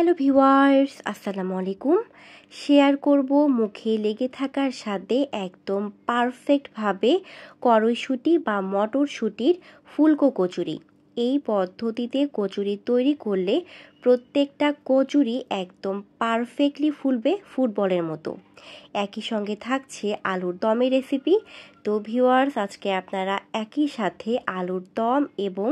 Hello viewers, আসসালামু আলাইকুম। Share করব মুখে লেগে থাকার সাথে একদম পারফেক্টভাবে কড়ইশুঁটি বা মটরশুঁটির ফুলকো কচুরি। এই পদ্ধতিতে কচুরি তৈরি করলে প্রত্যেকটা কচুরি একদম পারফেক্টলি ফুলবে ফুটবলের মতো। একই সঙ্গে থাকছে আলুর দমের রেসিপি। তো ভিউয়ার্স, আজকে আপনারা একই সাথে আলুর দম এবং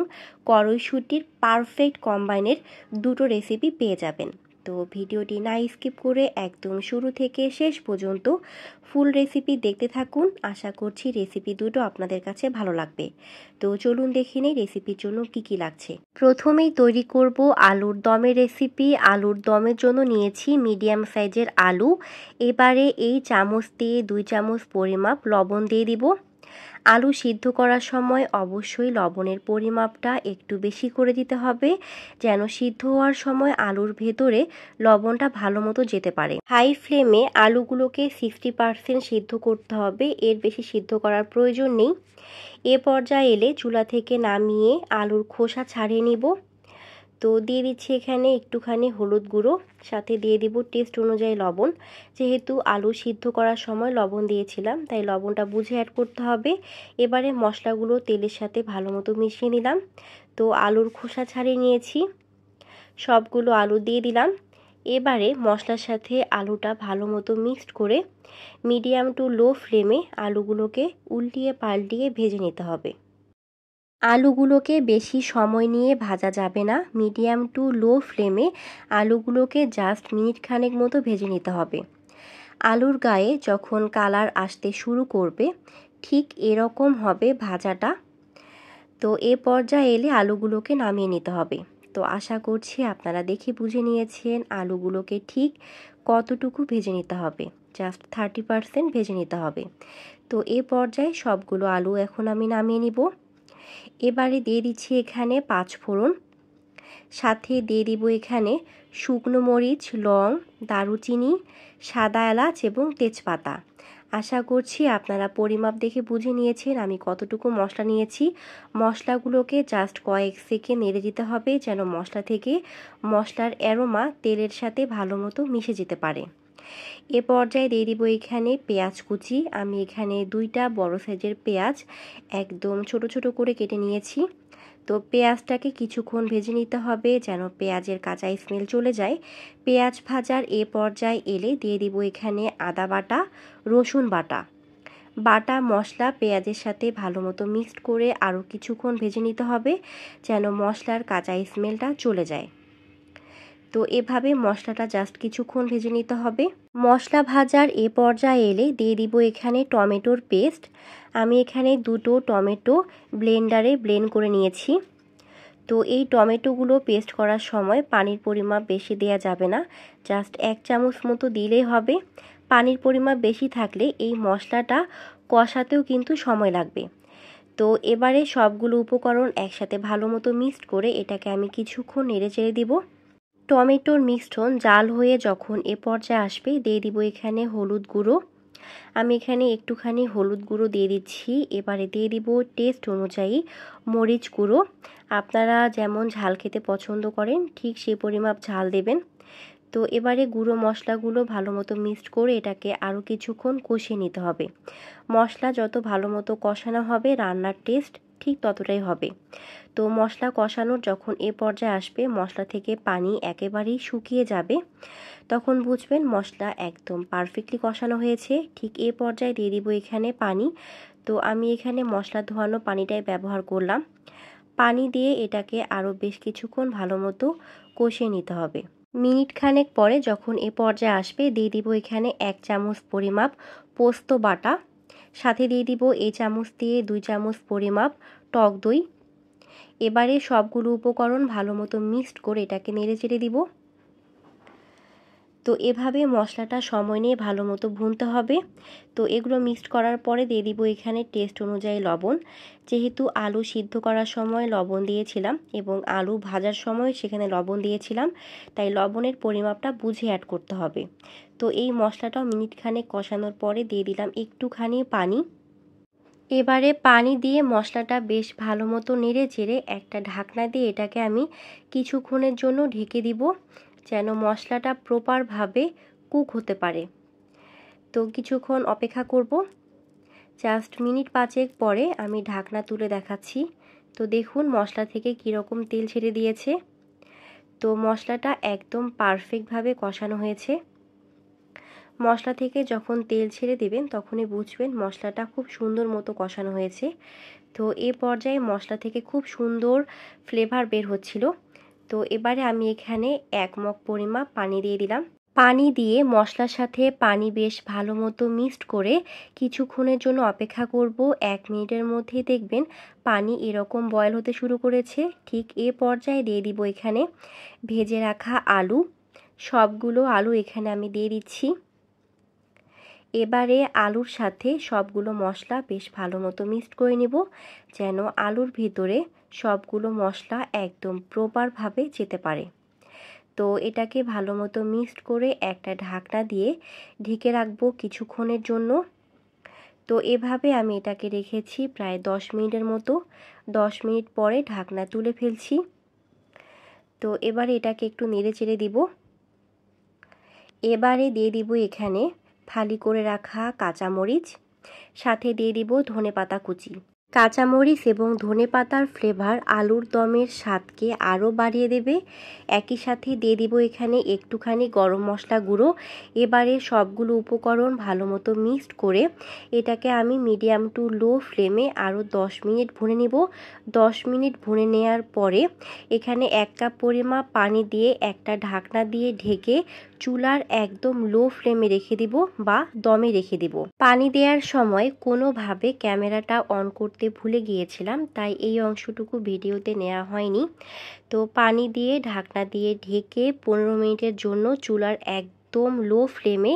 কড়ইশুঁটির পারফেক্ট কম্বাইনের দুটো রেসিপি পেয়ে যাবেন। তো ভিডিওটি না স্কিপ করে একদম শুরু থেকে শেষ পর্যন্ত ফুল রেসিপি দেখতে থাকুন। আশা করছি রেসিপি দুটো আপনাদের কাছে ভালো লাগবে। তো চলুন দেখে নেই রেসিপির জন্য কি কি লাগছে। প্রথমেই তৈরি করব আলুর দমের রেসিপি। আলুর দমের জন্য নিয়েছি মিডিয়াম সাইজের আলু। এবারে এই চামচ দিয়ে 2 চামচ পরিমাপ লবণ দিয়ে দিব। আলু সিদ্ধ করার সময় অবশ্যই লবণের পরিমাপটা একটু বেশি করে দিতে হবে, যেন সিদ্ধ হওয়ার সময় আলুর ভেতরে লবণটা ভালো মতো যেতে পারে। হাই ফ্লেমে আলুগুলোকে 60% সিদ্ধ করতে হবে, এর বেশি সিদ্ধ করার প্রয়োজন নেই। এ পর্যায়ে এলে চুলা থেকে নামিয়ে আলুর খোসা ছাড়িয়ে নিব। তো দিয়ে দিচ্ছি এখানে একটুখানি হলুদ গুঁড়ো, সাথে দিয়ে দিব টেস্ট অনুযায়ী লবণ। যেহেতু আলু সিদ্ধ করার সময় লবণ দিয়েছিলাম, তাই লবণটা বুঝে অ্যাড করতে হবে। এবারে মশলাগুলো তেলের সাথে ভালো মতো মিশিয়ে নিলাম। তো আলুর খোসা ছাড়িয়ে নিয়েছি, সবগুলো আলু দিয়ে দিলাম। এবারে মশলার সাথে আলুটা ভালো মতো মিক্সড করে মিডিয়াম টু লো ফ্লেমে আলুগুলোকে উল্টিয়ে পাল্টিয়ে ভেজে নিতে হবে। আলুগুলোকে বেশি সময় নিয়ে ভাজা যাবে না, মিডিয়াম টু লো ফ্লেমে আলুগুলোকে জাস্ট মিনিট খানেক মতো ভেজে নিতে হবে। আলুর গায়ে যখন কালার আসতে শুরু করবে, ঠিক এরকম হবে ভাজাটা। তো এ পর্যায়ে এলে আলুগুলোকে নামিয়ে নিতে হবে। তো আশা করছি আপনারা দেখে বুঝে নিয়েছেন আলুগুলোকে ঠিক কতটুকু ভেজে নিতে হবে। জাস্ট 30% ভেজে নিতে হবে। তো এ পর্যায়ে সবগুলো আলু এখন আমি নামিয়ে নিব। এবারে দিয়ে দিচ্ছি এখানে 5 ফোড়ন, সাথে দিয়ে দিব এখানে শুকনো মরিচ, লং, দারুচিনি, সাদা এলাচ এবং তেজপাতা। আশা করছি আপনারা পরিমাপ দেখে বুঝে নিয়েছেন আমি কতটুকু মশলা নিয়েছি। মশলাগুলোকে জাস্ট কয়েক সেকেন্ড নেড়ে দিতে হবে, যেন মশলা থেকে মশলার অ্যারোমা তেলের সাথে ভালো মতো মিশে যেতে পারে। এ পর্যায়ে দিয়ে দিব এখানে পেঁয়াজ কুচি। আমি এখানে 2টা বড় সাইজের পেঁয়াজ একদম ছোট ছোট করে কেটে নিয়েছি। তো পেঁয়াজটাকে কিছুক্ষণ ভেজে নিতে হবে, যেন পেঁয়াজের কাঁচা স্মেল চলে যায়। পেঁয়াজ ভাজার এ পর্যায়ে এলে দিয়ে দিব এখানে আদা বাটা, রসুন বাটা। বাটা মশলা পেঁয়াজের সাথে ভালো মতো মিক্সড করে আরও কিছুক্ষণ ভেজে নিতে হবে, যেন মশলার কাঁচা স্মেলটা চলে যায়। তো এভাবে মশলাটা জাস্ট কিছুক্ষণ ভেজে নিতে হবে। মশলা ভাজার এ পর্যায়ে এলে দিয়ে দিব এখানে টমেটোর পেস্ট। আমি এখানে 2টো টমেটো ব্লেন্ডারে ব্লেন্ড করে নিয়েছি। তো এই টমেটোগুলো পেস্ট করার সময় পানির পরিমাপ বেশি দেওয়া যাবে না, জাস্ট 1 চামচ মতো দিলেই হবে। পানির পরিমাপ বেশি থাকলে এই মশলাটা কষাতেও কিন্তু সময় লাগবে। তো এবারে সবগুলো উপকরণ একসাথে ভালো মতো মিক্সড করে এটাকে আমি কিছুক্ষণ নেড়ে চেড়ে দিব। টমেটোর মিশ্রণ জাল হয়ে যখন এ পর্যায়ে আসবে, দিয়ে দিব এখানে হলুদ গুঁড়ো। আমি এখানে একটুখানি হলুদ গুঁড়ো দিয়ে দিচ্ছি। এবারে দিয়ে দিব টেস্ট অনুযায়ী মরিচ গুঁড়ো। আপনারা যেমন ঝাল খেতে পছন্দ করেন ঠিক সেই পরিমাপ ঝাল দেবেন। তো এবারে গুঁড়ো মশলাগুলো ভালো মতো মিক্সড করে এটাকে আরও কিছুক্ষণ কষিয়ে নিতে হবে। মশলা যত ভালো মতো কষানো হবে রান্নার টেস্ট ঠিক ততটাই হবে। তো মশলা কষানোর যখন এ পর্যায়ে আসবে, মশলা থেকে পানি একেবারেই শুকিয়ে যাবে, তখন বুঝবেন মশলা একদম পারফেক্টলি কষানো হয়েছে। ঠিক এ পর্যায়ে দিয়ে দিব এখানে পানি। তো আমি এখানে মশলা ধোয়ানো পানিটাই ব্যবহার করলাম। পানি দিয়ে এটাকে আরও বেশ কিছুক্ষণ ভালো মতো কষিয়ে নিতে হবে। মিনিট খানেক পরে যখন এ পর্যায়ে আসবে, দিয়ে দিব এখানে 1 চামচ পরিমাপ পোস্ত বাটা, সাথে দিয়ে দিব এই চামচ দিয়ে 2 চামচ পরিমাপ টক দই। এবারে সবগুলো উপকরণ ভালো মতো মিক্সড করে এটাকে নেড়ে চেড়ে দিব। তো এভাবে মশলাটা সময় নিয়ে ভালো মতো ভুনতে হবে। তো এগুলো মিক্সড করার পরে দিয়ে দিব এখানে টেস্ট অনুযায়ী লবণ। যেহেতু আলু সিদ্ধ করার সময় লবণ দিয়েছিলাম এবং আলু ভাজার সময় সেখানে লবণ দিয়েছিলাম, তাই লবণের পরিমাপটা বুঝে অ্যাড করতে হবে। তো এই মশলাটাও মিনিট খানেক কষানোর পরে দিয়ে দিলাম একটুখানি পানি। এবারে পানি দিয়ে মশলাটা বেশ ভালো মতো নেড়ে চেড়ে একটা ঢাকনা দিয়ে এটাকে আমি কিছুক্ষণের জন্য ঢেকে দিব, যেন মশলাটা প্রপারভাবে কুক হতে পারে। তো কিছুক্ষণ অপেক্ষা করব। জাস্ট মিনিট 5 পরে আমি ঢাকনা তুলে দেখাচ্ছি। তো দেখুন মশলা থেকে কীরকম তেল ছেড়ে দিয়েছে। তো মশলাটা একদম পারফেক্টভাবে কষানো হয়েছে। মশলা থেকে যখন তেল ছেড়ে দেবেন তখনই বুঝবেন মশলাটা খুব সুন্দর মতো কষানো হয়েছে। তো এ পর্যায়ে মশলা থেকে খুব সুন্দর ফ্লেভার বের হচ্ছিল। তো এবারে আমি এখানে 1 মগ পরিমাপ পানি দিয়ে দিলাম। পানি দিয়ে মশলার সাথে পানি বেশ ভালো মতো মিক্সড করে কিছুক্ষণের জন্য অপেক্ষা করব। 1 মিনিটের মধ্যেই দেখবেন পানি এরকম বয়েল হতে শুরু করেছে। ঠিক এ পর্যায়ে দিয়ে দিব এখানে ভেজে রাখা আলু। সবগুলো আলু এখানে আমি দিয়ে দিচ্ছি। এবারে আলুর সাথে সবগুলো মশলা বেশ ভালো মতো মিক্সড করে নেব, যেন আলুর ভিতরে সবগুলো মশলা একদম প্রপারভাবে যেতে পারে। তো এটাকে ভালো মতো মিক্সড করে একটা ঢাকনা দিয়ে ঢেকে রাখবো কিছুক্ষণের জন্য। তো এভাবে আমি এটাকে রেখেছি প্রায় 10 মিনিটের মতো। 10 মিনিট পরে ঢাকনা তুলে ফেলছি। তো এবারে এটাকে একটু নেড়ে চেড়ে দিব। এবারে দিয়ে দিব এখানে ফালি করে রাখা কাঁচামরিচ, সাথে দিয়ে দিব ধনেপাতা কুচি। কাঁচামরিচ এবং ধনেপাতার ফ্লেভার আলুর দমের স্বাদকে আরও বাড়িয়ে দেবে। একই সাথে দিয়ে দিব এখানে একটুখানি গরম মশলা গুঁড়ো। এবারে সবগুলো উপকরণ ভালো মতো মিক্সড করে এটাকে আমি মিডিয়াম টু লো ফ্লেমে আরও 10 মিনিট ভুনে নিব। 10 মিনিট ভুনে নেওয়ার পরে এখানে 1 কাপ পরিমাপ পানি দিয়ে একটা ঢাকনা দিয়ে ঢেকে চুলার একদম লো ফ্লেমে রেখে দিব বা দমে রেখে দিব। পানি দেওয়ার সময় কোনোভাবে ক্যামেরাটা অন করতে ভুলে গিয়েছিলাম, তাই এই অংশটুকু ভিডিওতে নেওয়া হয়নি। তো পানি দিয়ে ঢাকনা দিয়ে ঢেকে 15 মিনিটের জন্য চুলার একদম লো ফ্লেমে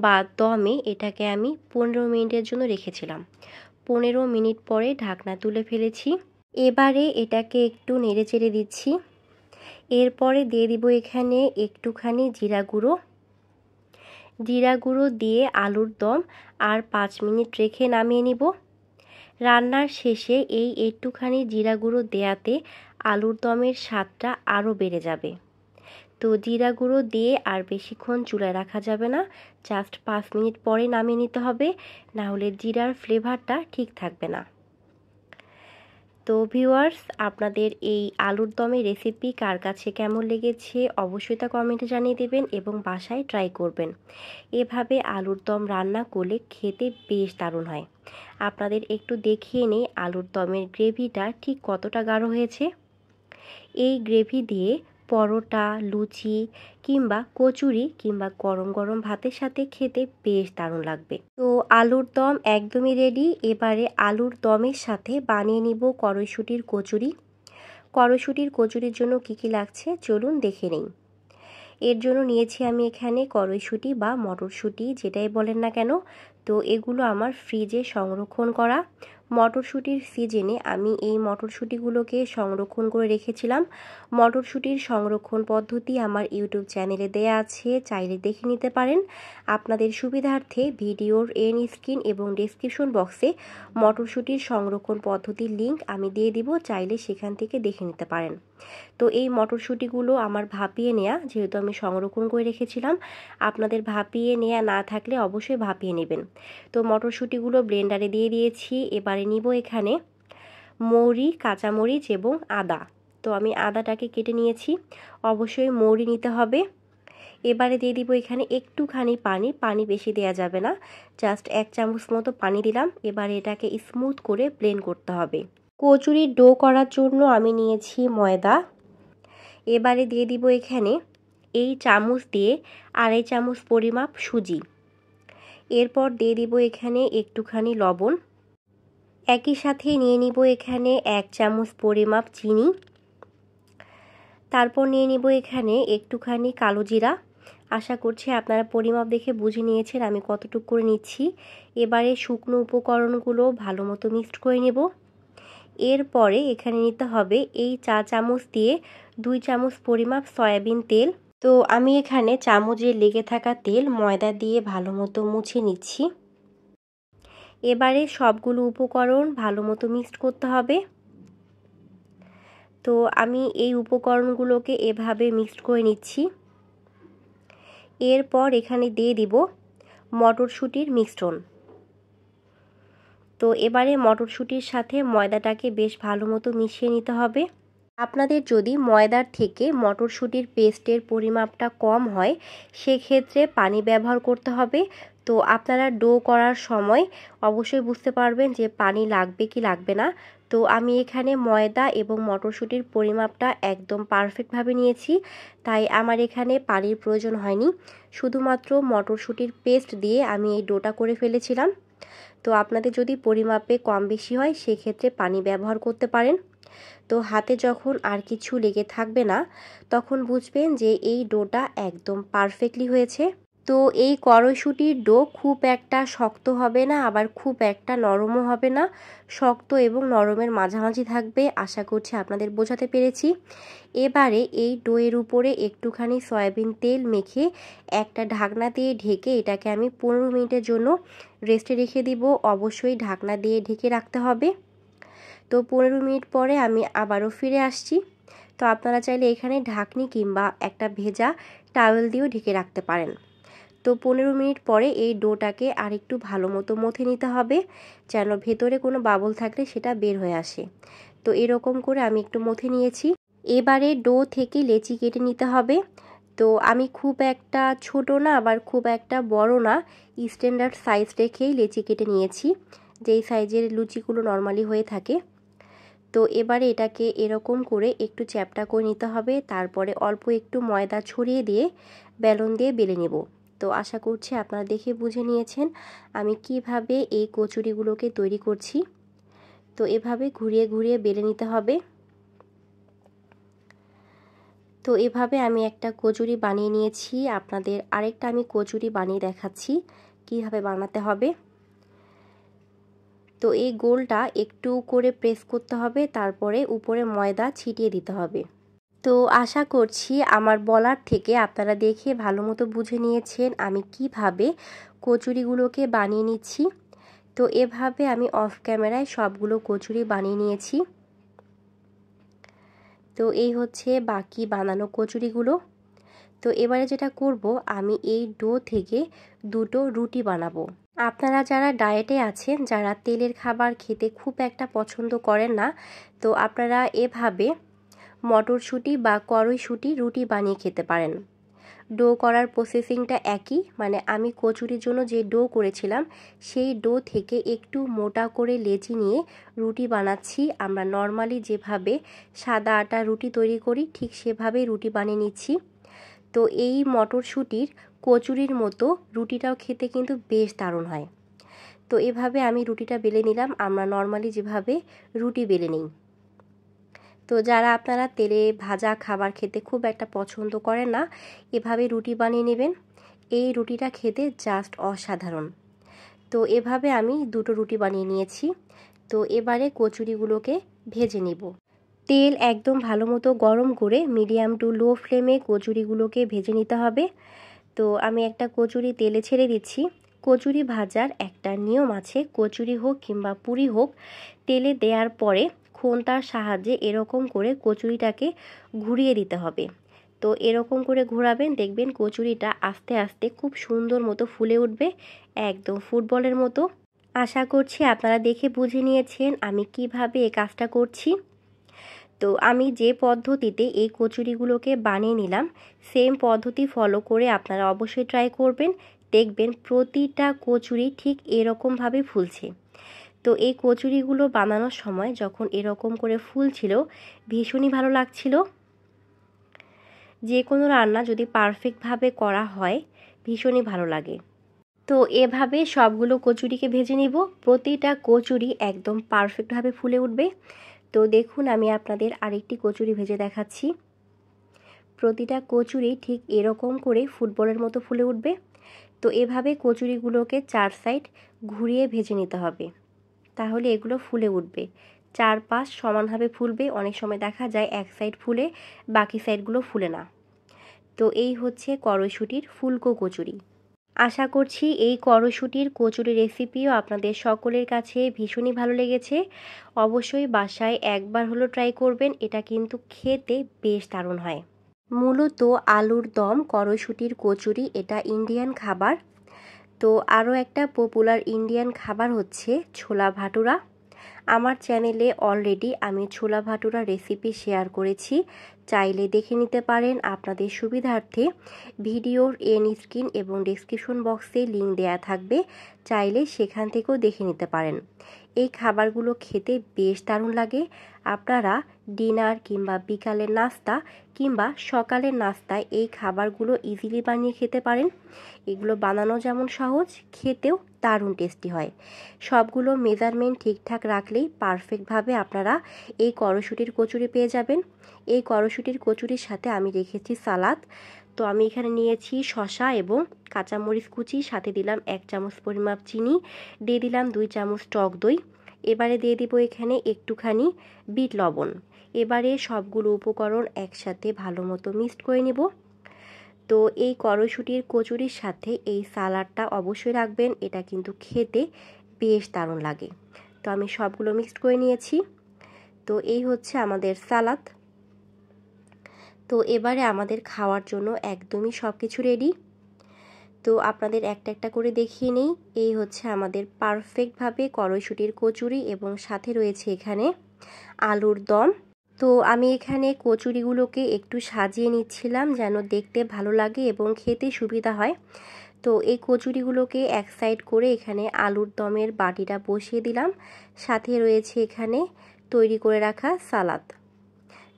বা দমে এটাকে আমি 15 মিনিটের জন্য রেখেছিলাম। 15 মিনিট পরে ঢাকনা তুলে ফেলেছি। এবারে এটাকে একটু নেড়ে চেড়ে দিচ্ছি। এরপরে দিয়ে দিব এখানে একটুখানি জিরা গুঁড়ো। জিরা গুঁড়ো দিয়ে আলুর দম আর 5 মিনিট রেখে নামিয়ে নিব। রান্নার শেষে এই একটুখানি জিরা গুঁড়ো দেয়াতে আলুর দমের স্বাদটা আরও বেড়ে যাবে। তো জিরা গুঁড়ো দিয়ে আর বেশিক্ষণ চুলায় রাখা যাবে না, জাস্ট 5 মিনিট পরে নামিয়ে নিতে হবে, না হলে জিরার ফ্লেভারটা ঠিক থাকবে না। তো ভিউয়ার্স, আপনাদের এই আলুর দমের রেসিপি কার কাছে কেমন লেগেছে অবশ্যই তা কমেন্টে জানিয়ে দেবেন এবং বাসায় ট্রাই করবেন। এভাবে আলুর দম রান্না করলে খেতে বেশ দারুণ হয়। আপনাদের একটু দেখিয়ে নেই আলুর দমের গ্রেভিটা ঠিক কতটা গাঢ় হয়েছে। এই গ্রেভি দিয়ে পরোটা, লুচি কিংবা কচুরি কিংবা গরম গরম ভাতের সাথে খেতে বেশ দারুণ লাগবে। তো আলুর দম একদমই রেডি। এবারে আলুর দমের সাথে বানিয়ে নিব কড়াইশুঁটির কচুরি। কড়াইশুঁটির কচুরির জন্য কি কি লাগছে চলুন দেখে নেই। এর জন্য নিয়েছি আমি এখানে কড়াইশুঁটি বা মটরশুঁটি, যেটাই বলেন না কেন। তো এগুলো আমার ফ্রিজে সংরক্ষণ করা। মটরশুঁটির সিজনে আমি এই মটরশুঁটিগুলোকে সংরক্ষণ করে রেখেছিলাম। মটরশুঁটির সংরক্ষণ পদ্ধতি আমার ইউটিউব চ্যানেলে দেয়া আছে, চাইলে দেখে নিতে পারেন। আপনাদের সুবিধার্থে ভিডিওর এন্ড স্ক্রিন এবং ডেসক্রিপশন বক্সে মটরশুঁটির সংরক্ষণ পদ্ধতির লিঙ্ক আমি দিয়ে দিব, চাইলে সেখান থেকে দেখে নিতে পারেন। তো এই মটরশুঁটিগুলো আমার ভাপিয়ে নেওয়া, যেহেতু আমি সংরক্ষণ করে রেখেছিলাম। আপনাদের ভাপিয়ে নেওয়া না থাকলে অবশ্যই ভাপিয়ে নেবেন। তো মটরশুঁটিগুলো ব্লেন্ডারে দিয়ে দিয়েছি। এবারে নিব এখানে মৌরি, কাঁচামরিচ এবং আদা। তো আমি আদাটাকে কেটে নিয়েছি, অবশ্যই মৌরি নিতে হবে। এবারে দিয়ে দিব এখানে একটুখানি পানি বেশি দেওয়া যাবে না, জাস্ট 1 চামচ মতো পানি দিলাম। এবারে এটাকে স্মুথ করে ব্লেন্ড করতে হবে। কচুরির ডো করার জন্য আমি নিয়েছি ময়দা। এবারে দিয়ে দিব এখানে এই চামচ দিয়ে 2.5 চামচ পরিমাপ সুজি। এরপর দিয়ে দিব এখানে একটুখানি লবণ। একই সাথে নিয়ে নিব এখানে 1 চামচ পরিমাপ চিনি। তারপর নিয়ে নিব এখানে একটুখানি কালো জিরা। আশা করছি আপনারা পরিমাপ দেখে বুঝে নিয়েছেন আমি কতটুকু করে নিচ্ছি। এবারে শুকনো উপকরণগুলো ভালো মতো মিক্সড করে নেব। এরপরে এখানে নিতে হবে এই 4 চামচ দিয়ে 2 চামচ পরিমাপ সয়াবিন তেল। তো আমি এখানে চামচে লেগে থাকা তেল ময়দা দিয়ে ভালো মতো মুছে নিচ্ছি। এবারে সবগুলো উপকরণ ভালো মতো মিক্সড করতে হবে। তো আমি এই উপকরণগুলোকে এভাবে মিক্সড করে নিচ্ছি। এরপর এখানে দিয়ে দিব মটরশুঁটির মিশ্রণ। তো এবারে মটরশুঁটির সাথে ময়দাটাকে বেশ ভালো মতো মিশিয়ে নিতে হবে। আপনাদের যদি ময়দার থেকে মটরশুঁটির পেস্টের পরিমাপটা কম হয় সেক্ষেত্রে পানি ব্যবহার করতে হবে। তো আপনারা ডো করার সময় অবশ্যই বুঝতে পারবেন যে পানি লাগবে কি লাগবে না। তো আমি এখানে ময়দা এবং মটরশুঁটির পরিমাপটা একদম পারফেক্টভাবে নিয়েছি, তাই আমার এখানে পানির প্রয়োজন হয়নি। শুধুমাত্র মটরশুঁটির পেস্ট দিয়ে আমি এই ডোটা করে ফেলেছিলাম। তো আপনাদের যদি পরিমাপে কম বেশি হয় সেক্ষেত্রে পানি ব্যবহার করতে পারেন। তো হাতে যখন আর কিছু লেগে থাকবে না তখন বুঝবেন যে এই ডোটা একদম পারফেক্টলি হয়েছে। তো এই কড়াইশুঁটির ডো খুব একটা শক্ত হবে না, আবার খুব একটা নরমও হবে না, শক্ত এবং নরমের মাঝামাঝি থাকবে। আশা করছি আপনাদের বোঝাতে পেরেছি। এবারে এই ডোয়ের উপরে একটুখানি সয়াবিন তেল মেখে একটা ঢাকনা দিয়ে ঢেকে এটাকে আমি 15 মিনিটের জন্য রেস্টে রেখে দিব। অবশ্যই ঢাকনা দিয়ে ঢেকে রাখতে হবে। তো 15 মিনিট পরে আমি আবারও ফিরে আসছি। তো আপনারা চাইলে এখানে ঢাকনি কিংবা একটা ভেজা টাওয়েল দিয়েও ঢেকে রাখতে পারেন। তো 15 মিনিট পরে এই ডোটাকে আরেকটু ভালো মতো মথে নিতে হবে, যেন ভেতরে কোনো বাবল থাকলে সেটা বের হয়ে আসে। তো এরকম করে আমি একটু মথে নিয়েছি। এবারে ডো থেকে লেচি কেটে নিতে হবে। তো আমি খুব একটা ছোট না আবার খুব একটা বড় না, স্ট্যান্ডার্ড সাইজ রেখেই লেচি কেটে নিয়েছি, যেই সাইজের লুচিগুলো নর্মালি হয়ে থাকে। তো এবারে এটাকে এরকম করে একটু চ্যাপটা করে নিতে হবে। তারপরে অল্প একটু ময়দা ছড়িয়ে দিয়ে বেলন দিয়ে বেলে নেব। তো আশা করছি আপনারা দেখে বুঝে নিয়েছেন আমি কিভাবে এই কচুরিগুলোকে তৈরি করছি। তো এভাবে ঘুরিয়ে ঘুরিয়ে বেলে নিতে হবে। তো এভাবে আমি একটা কচুরি বানিয়ে নিয়েছি। আপনাদের আরেকটা আমি কচুরি বানিয়ে দেখাচ্ছি কিভাবে বানাতে হবে। তো এই গোলটা একটু করে প্রেস করতে হবে, তারপরে উপরে ময়দা ছিটিয়ে দিতে হবে। তো আশা করছি আমার বলার থেকে আপনারা দেখে ভালো মতো বুঝে নিয়েছেন আমি কিভাবে কচুরিগুলোকে বানিয়ে নিচ্ছি। তো এভাবে আমি অফ ক্যামেরায় সবগুলো কচুরি বানিয়ে নিয়েছি। তো এই হচ্ছে বাকি বানানো কচুরিগুলো। তো এবারে যেটা করব, আমি এই ডো থেকে দুটো রুটি বানাবো। আপনারা যারা ডায়েটে আছেন, যারা তেলের খাবার খেতে খুব একটা পছন্দ করেন না, তো আপনারা এভাবে মটরশুঁটি বা কড়াইশুঁটি রুটি বানিয়ে খেতে পারেন। ডো করার প্রসেসিংটা একই, মানে আমি কচুরির জন্য যে ডো করেছিলাম সেই ডো থেকে একটু মোটা করে লেচি নিয়ে রুটি বানাচ্ছি। আমরা নর্মালি যেভাবে সাদা আটা রুটি তৈরি করি ঠিক সেভাবেই রুটি বানিয়ে নিচ্ছি। তো এই মটরশুঁটির কচুরির মতো রুটিটাও খেতে কিন্তু বেশ দারুণ হয়। তো এভাবে আমি রুটিটা বেলে নিলাম, আমরা নর্মালি যেভাবে রুটি বেলে নিই। তো যারা আপনারা তেলে ভাজা খাবার খেতে খুব একটা পছন্দ করেন না, এভাবে রুটি বানিয়ে নেবেন। এই রুটিটা খেতে জাস্ট অসাধারণ। তো এভাবে আমি দুটো রুটি বানিয়ে নিয়েছি। তো এবারে কচুরিগুলোকে ভেজে নিব। তেল একদম ভালো মতো গরম করে মিডিয়াম টু লো ফ্লেমে কচুরিগুলোকে ভেজে নিতে হবে। তো আমি একটা কচুরি তেলে ছেড়ে দিচ্ছি। কচুরি ভাজার একটা নিয়ম আছে, কচুরি হোক কিংবা পুরি হোক, তেলে দেওয়ার পরে খোন্তার সাহায্যে এরকম করে কচুরিটাকে ঘুরিয়ে দিতে হবে। তো এরকম করে ঘোরাবেন, দেখবেন কচুরিটা আস্তে আস্তে খুব সুন্দর মতো ফুলে উঠবে, একদম ফুটবলের মতো। আশা করছি আপনারা দেখে বুঝে নিয়েছেন আমি কিভাবে এই কাজটা করছি। তো আমি যে পদ্ধতিতে এই কচুরিগুলোকে বানিয়ে নিলাম সেম পদ্ধতি ফলো করে আপনারা অবশ্যই ট্রাই করবেন, দেখবেন প্রতিটা কচুরি ঠিক এরকমভাবে ফুলছে। তো এই কচুরিগুলো বানানোর সময় যখন এরকম করে ফুলছিল ভীষণই ভালো লাগছিল। যে কোনো রান্না যদি পারফেক্টভাবে করা হয় ভীষণই ভালো লাগে। তো এভাবে সবগুলো কচুরিকে ভেজে নিব, প্রতিটা কচুরি একদম পারফেক্টভাবে ফুলে উঠবে। তো দেখুন আমি আপনাদের আরেকটি কচুরি ভেজে দেখাচ্ছি। প্রতিটা কচুরি ঠিক এরকম করে ফুটবলের মতো ফুলে উঠবে। তো এভাবে কচুরিগুলোকে চার সাইড ঘুরিয়ে ভেজে নিতে হবে, তাহলে এগুলো ফুলে উঠবে। চার পাশ সমানভাবে ফুলবে। অনেক সময় দেখা যায় এক সাইড ফুলে বাকি সাইডগুলো ফুলে না। তো এই হচ্ছে কড়াইশুঁটির ফুলকো কচুরি। আশা করছি এই কড়াইশুঁটির কচুরি রেসিপিও আপনাদের সকলের কাছে ভীষণই ভালো লেগেছে। অবশ্যই বাসায় একবার হলো ট্রাই করবেন, এটা কিন্তু খেতে বেশ দারুণ হয়। মূলত আলুর দম, কড়াইশুঁটির কচুরি এটা ইন্ডিয়ান খাবার। তো আরও একটা পপুলার ইন্ডিয়ান খাবার হচ্ছে ছোলা ভাটুরা। আমার চ্যানেলে অলরেডি আমি ছোলা ভাটুরা রেসিপি শেয়ার করেছি, চাইলে দেখে নিতে পারেন। আপনাদের সুবিধার্থে ভিডিওর এন্ড স্ক্রিন এবং ডেসক্রিপশন বক্সে লিঙ্ক দেয়া থাকবে, চাইলে সেখান থেকেও দেখে নিতে পারেন। এই খাবারগুলো খেতে বেশ দারুণ লাগে। আপনারা ডিনার কিংবা বিকালের নাস্তা কিংবা সকালের নাস্তায় এই খাবারগুলো ইজিলি বানিয়ে খেতে পারেন। এগুলো বানানো যেমন সহজ, খেতেও দারুণ টেস্টি হয়। সবগুলো মেজারমেন্ট ঠিকঠাক রাখলেই পারফেক্টভাবে আপনারা এই কড়াইশুঁটির কচুরি পেয়ে যাবেন। এই কড়াইশুঁটির কচুরির সাথে আমি রেখেছি সালাদ। তো আমি এখানে নিয়েছি শসা এবং কাঁচামরিচ কুচি, সাথে দিলাম 1 চামচ পরিমাপ চিনি, দিয়ে দিলাম 2 চামচ টক দই। এবারে দিয়ে দিব এখানে একটুখানি বিট লবণ। এবারে সবগুলো উপকরণ একসাথে ভালো মতো মিক্সড করে নেব। তো এই কড়াইশুঁটির কচুরির সাথে এই সালাডটা অবশ্যই রাখবেন, এটা কিন্তু খেতে বেশ দারুণ লাগে। তো আমি সবগুলো মিক্সড করে নিয়েছি। তো এই হচ্ছে আমাদের সালাদ। তো এবারে আমাদের খাওয়ার জন্য একদমই সব কিছু রেডি। তো আপনাদের একটা একটা করে দেখিয়ে নেই। এই হচ্ছে আমাদের পারফেক্টভাবে কড়াইশুঁটির কচুরি এবং সাথে রয়েছে এখানে আলুর দম। তো আমি এখানে কচুরিগুলোকে একটু সাজিয়ে নিচ্ছিলাম যেন দেখতে ভালো লাগে এবং খেতে সুবিধা হয়। তো এই কচুরিগুলোকে এক সাইড করে এখানে আলুর দমের বাটিটা বসিয়ে দিলাম, সাথে রয়েছে এখানে তৈরি করে রাখা সালাদ।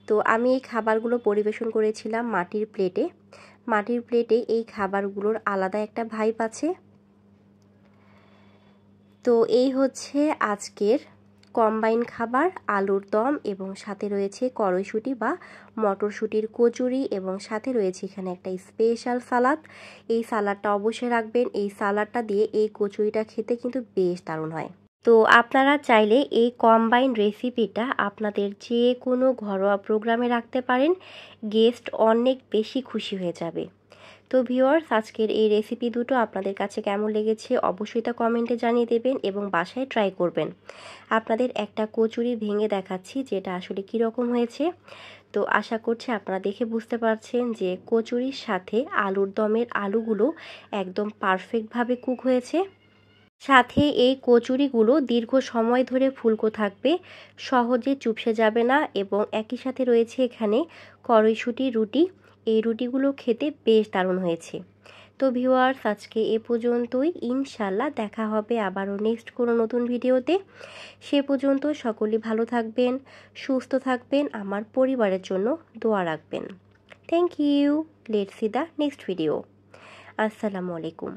তো আমি এই খাবারগুলো পরিবেশন করেছিলাম মাটির প্লেটে। মাটির প্লেটে এই খাবারগুলোর আলাদা একটা ভাইব আছে। তো এই হচ্ছে আজকের কম্বাইন খাবার, আলুর দম এবং সাথে রয়েছে কড়াইশুঁটি বা মটরশুঁটির কচুরি এবং সাথে রয়েছে এখানে একটা স্পেশাল সালাদ। এই সালাদটা অবশ্যই রাখবেন। এই সালাদটা দিয়ে এই কচুরিটা খেতে কিন্তু বেশ দারুণ হয়। তো আপনারা চাইলে এই কম্বাইন রেসিপিটা আপনাদের যে কোনো ঘরোয়া প্রোগ্রামে রাখতে পারেন, গেস্ট অনেক বেশি খুশি হয়ে যাবে। তো ভিউয়ার্স, আজকের এই রেসিপি দুটো আপনাদের কাছে কেমন লেগেছে অবশ্যই তা কমেন্টে জানিয়ে দেবেন এবং বাসায় ট্রাই করবেন। আপনাদের একটা কচুরি ভেঙে দেখাচ্ছি যেটা আসলে কীরকম হয়েছে। তো আশা করছি আপনারা দেখে বুঝতে পারছেন যে কচুরির সাথে আলুর দমের আলুগুলো একদম পারফেক্টভাবে কুক হয়েছে। সাথে এই কচুরিগুলো দীর্ঘ সময় ধরে ফুলকো থাকবে, সহজে চুপসে যাবে না এবং একই সাথে রয়েছে এখানে কড়াইশুঁটি রুটি। এই রুটিগুলো খেতে বেশ দারুণ হয়েছে। তো ভিউয়ার্স, আজকে এ পর্যন্তই। ইনশাল্লাহ দেখা হবে আবারও নেক্সট কোনো নতুন ভিডিওতে। সে পর্যন্ত সকলেই ভালো থাকবেন, সুস্থ থাকবেন, আমার পরিবারের জন্য দোয়া রাখবেন। Thank you. Let's see the next video. আসসালামু আলাইকুম।